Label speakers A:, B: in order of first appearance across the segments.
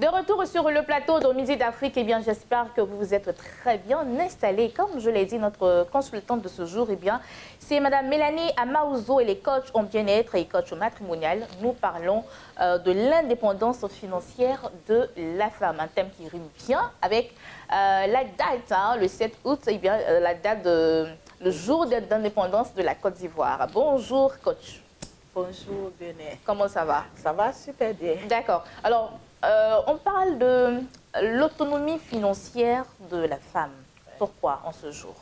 A: De retour sur le plateau de Midi d'Afrique, eh bien, j'espère que vous vous êtes très bien installés. Comme je l'ai dit, notre consultante de ce jour, eh bien, c'est Madame Mélanie Amaouzo, elle est coach en bien-être et coach matrimonial. Nous parlons de l'indépendance financière de la femme, un thème qui rime bien avec la date, hein, le 7 août, eh bien, la date le jour d'indépendance de la Côte d'Ivoire. Bonjour, coach.
B: Bonjour, Béné.
A: Comment ça va?
B: Ça va super bien.
A: D'accord. Alors, on parle de l'autonomie financière de la femme. Pourquoi en ce jour?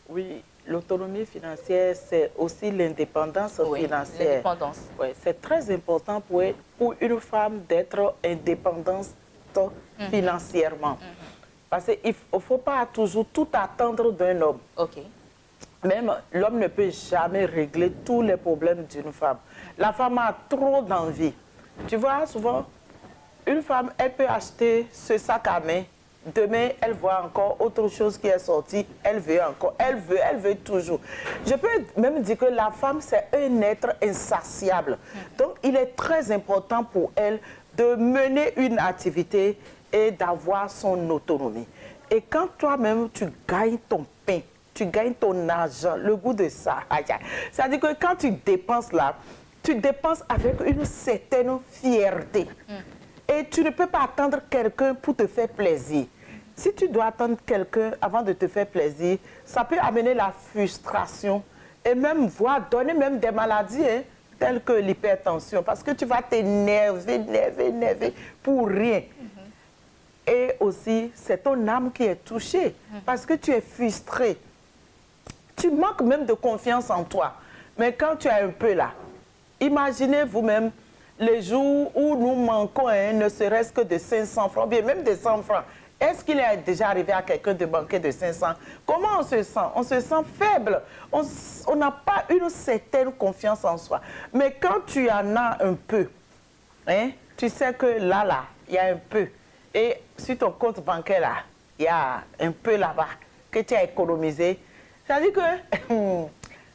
B: Oui, l'autonomie financière, c'est aussi l'indépendance financière.
A: L'indépendance.
B: Oui, c'est très important pour une femme d'être indépendante financièrement. Parce qu'il ne faut pas toujours tout attendre d'un homme.
A: OK.
B: Même l'homme ne peut jamais régler tous les problèmes d'une femme. La femme a trop d'envie. Tu vois, souvent, une femme, elle peut acheter ce sac à main. Demain, elle voit encore autre chose qui est sortie. Elle veut encore. Elle veut toujours. Je peux même dire que la femme, c'est un être insatiable. Donc, il est très important pour elle de mener une activité et d'avoir son autonomie. Et quand toi-même, tu gagnes ton pain, tu gagnes ton argent, le goût de ça. C'est-à-dire que quand tu dépenses là, tu dépenses avec une certaine fierté. Et tu ne peux pas attendre quelqu'un pour te faire plaisir. Si tu dois attendre quelqu'un avant de te faire plaisir, ça peut amener la frustration et même donner même des maladies telles que l'hypertension. Parce que tu vas t'énerver pour rien. Et aussi, c'est ton âme qui est touchée parce que tu es frustré. Tu manques même de confiance en toi. Mais quand tu as un peu là, imaginez vous-même les jours où nous manquons ne serait-ce que de 500 francs, bien même de 100 francs. Est-ce qu'il est déjà arrivé à quelqu'un de manquer de 500? Comment on se sent? On se sent faible. On n'a pas une certaine confiance en soi. Mais quand tu en as un peu, tu sais que là, il y a un peu. Et sur ton compte bancaire, là, il y a un peu là-bas que tu as économisé. C'est-à-dire que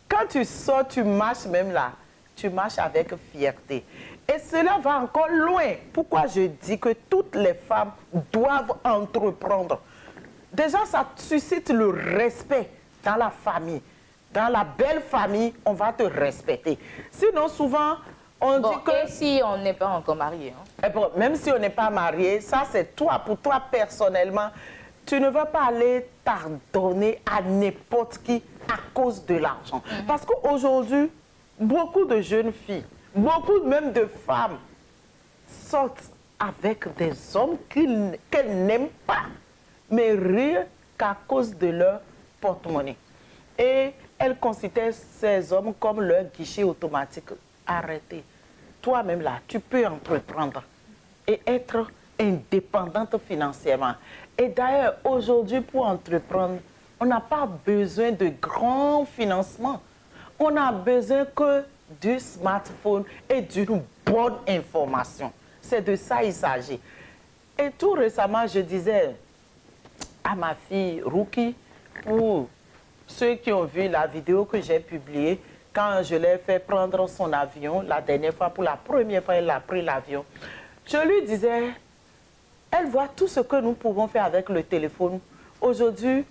B: quand tu sors, tu marches même là, tu marches avec fierté. Et cela va encore loin. Pourquoi je dis que toutes les femmes doivent entreprendre? Déjà, ça suscite le respect dans la famille. Dans la belle famille, on va te respecter. Sinon, souvent, on dit que...
A: Et si on n'est pas encore marié?
B: Bon, même si on n'est pas marié, ça c'est toi, pour toi personnellement. Tu ne vas pas aller pardonner à n'importe qui à cause de l'argent. Parce qu'aujourd'hui, beaucoup de jeunes filles, beaucoup même de femmes sortent avec des hommes qu'elles n'aiment pas, mais rien qu'à cause de leur porte-monnaie. Et elles considèrent ces hommes comme leur guichet automatique. Arrêtez. Toi-même là, tu peux entreprendre et être indépendante financièrement. Et d'ailleurs, aujourd'hui, pour entreprendre, on n'a pas besoin de grands financements. On a besoin que du smartphone et d'une bonne information. C'est de ça qu'il s'agit. Et tout récemment, je disais à ma fille Ruki, pour ceux qui ont vu la vidéo que j'ai publiée, quand je l'ai fait prendre son avion, la dernière fois, pour la première fois, elle a pris l'avion. Je lui disais, elle voit tout ce que nous pouvons faire avec le téléphone. Aujourd'hui,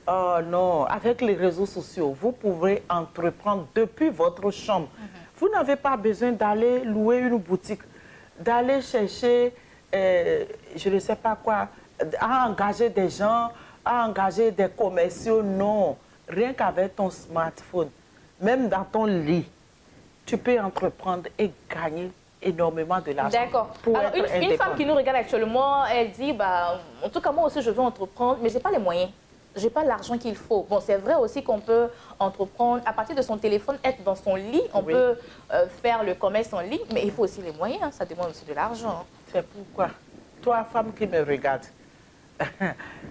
B: non, avec les réseaux sociaux, vous pouvez entreprendre depuis votre chambre. Vous n'avez pas besoin d'aller louer une boutique, d'aller chercher, je ne sais pas quoi, à engager des gens, à engager des commerciaux. Non, rien qu'avec ton smartphone, même dans ton lit, tu peux entreprendre et gagner énormément de l'argent.
A: D'accord. Alors, une femme qui nous regarde actuellement, elle dit, bah, en tout cas, moi aussi, je veux entreprendre, mais je n'ai pas les moyens. Je n'ai pas l'argent qu'il faut. Bon, c'est vrai aussi qu'on peut entreprendre à partir de son téléphone, être dans son lit. On peut faire le commerce en ligne, mais il faut aussi les moyens. Hein. Ça demande aussi de l'argent.
B: C'est pourquoi, toi, femme qui me regarde,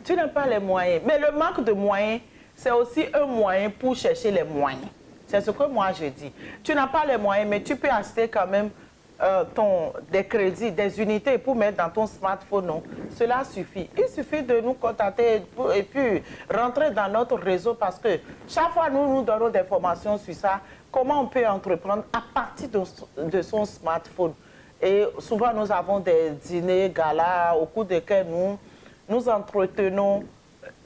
B: tu n'as pas les moyens. Mais le manque de moyens, c'est aussi un moyen pour chercher les moyens. C'est ce que moi je dis. Tu n'as pas les moyens, mais tu peux acheter quand même des crédits, des unités pour mettre dans ton smartphone. Non. Cela suffit. Il suffit de nous contacter et puis rentrer dans notre réseau parce que chaque fois nous donnons des formations sur ça, comment on peut entreprendre à partir de son smartphone. Et souvent, nous avons des dîners, galas, au cours desquels nous entretenons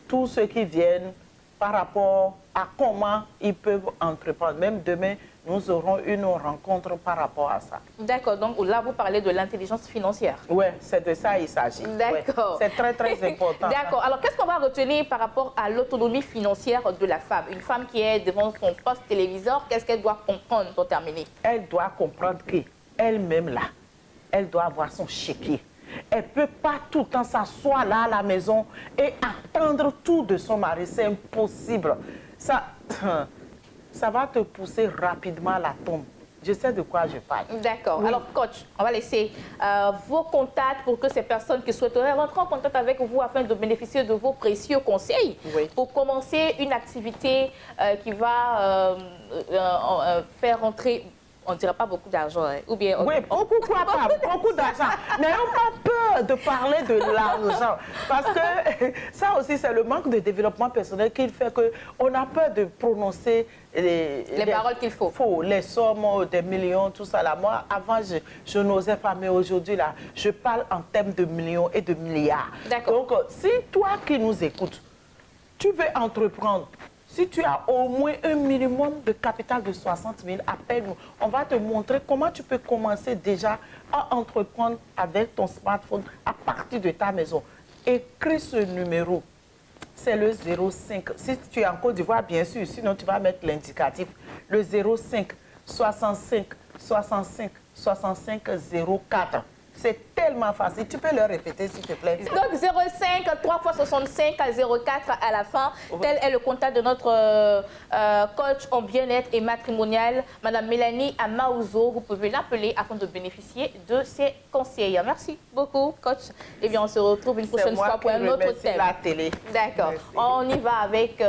B: tous ceux qui viennent par rapport à comment ils peuvent entreprendre. Même demain, nous aurons une rencontre par rapport à ça.
A: D'accord, donc là, vous parlez de l'intelligence financière.
B: Oui, c'est de ça qu'il s'agit.
A: D'accord.
B: Ouais, c'est très, très important.
A: D'accord. Alors, qu'est-ce qu'on va retenir par rapport à l'autonomie financière de la femme? Une femme qui est devant son poste téléviseur, qu'est-ce qu'elle doit comprendre pour terminer?
B: Elle doit comprendre qu'elle-même, là, elle doit avoir son chéquier. Elle ne peut pas tout le temps s'asseoir là à la maison et attendre tout de son mari. C'est impossible. Ça va te pousser rapidement à la tombe. Je sais de quoi je parle.
A: D'accord.
B: Oui.
A: Alors, coach, on va laisser vos contacts pour que ces personnes qui souhaiteraient rentrer en contact avec vous afin de bénéficier de vos précieux conseils pour commencer une activité qui va faire rentrer, on ne dirait pas beaucoup d'argent, hein, ou bien...
B: Oui, beaucoup d'argent. N'ayons pas peur de parler de l'argent. Parce que ça aussi, c'est le manque de développement personnel qui fait qu'on a peur de prononcer les
A: paroles qu'il faut.
B: Les sommes, des millions, tout ça. Là. Moi, avant, je n'osais pas, mais aujourd'hui, là, je parle en termes de millions et de milliards.
A: D'accord.
B: Donc, si toi qui nous écoutes, tu veux entreprendre, si tu as au moins un minimum de capital de 60 000, appelle-nous. On va te montrer comment tu peux commencer déjà à entreprendre avec ton smartphone à partir de ta maison. Écris ce numéro. C'est le 05. Si tu es en Côte d'Ivoire, bien sûr, sinon tu vas mettre l'indicatif. Le 05 65 65 65 04. C'est tellement facile. Tu peux le répéter, s'il te plaît.
A: Donc, 05 3 fois 65 à 04 à la fin. Tel est le contact de notre coach en bien-être et matrimonial, Madame Mélanie Amaouzo. Vous pouvez l'appeler afin de bénéficier de ses conseils. Merci beaucoup, coach. Et bien, on se retrouve une prochaine fois pour un autre thème.
B: La télé.
A: D'accord. On y va avec...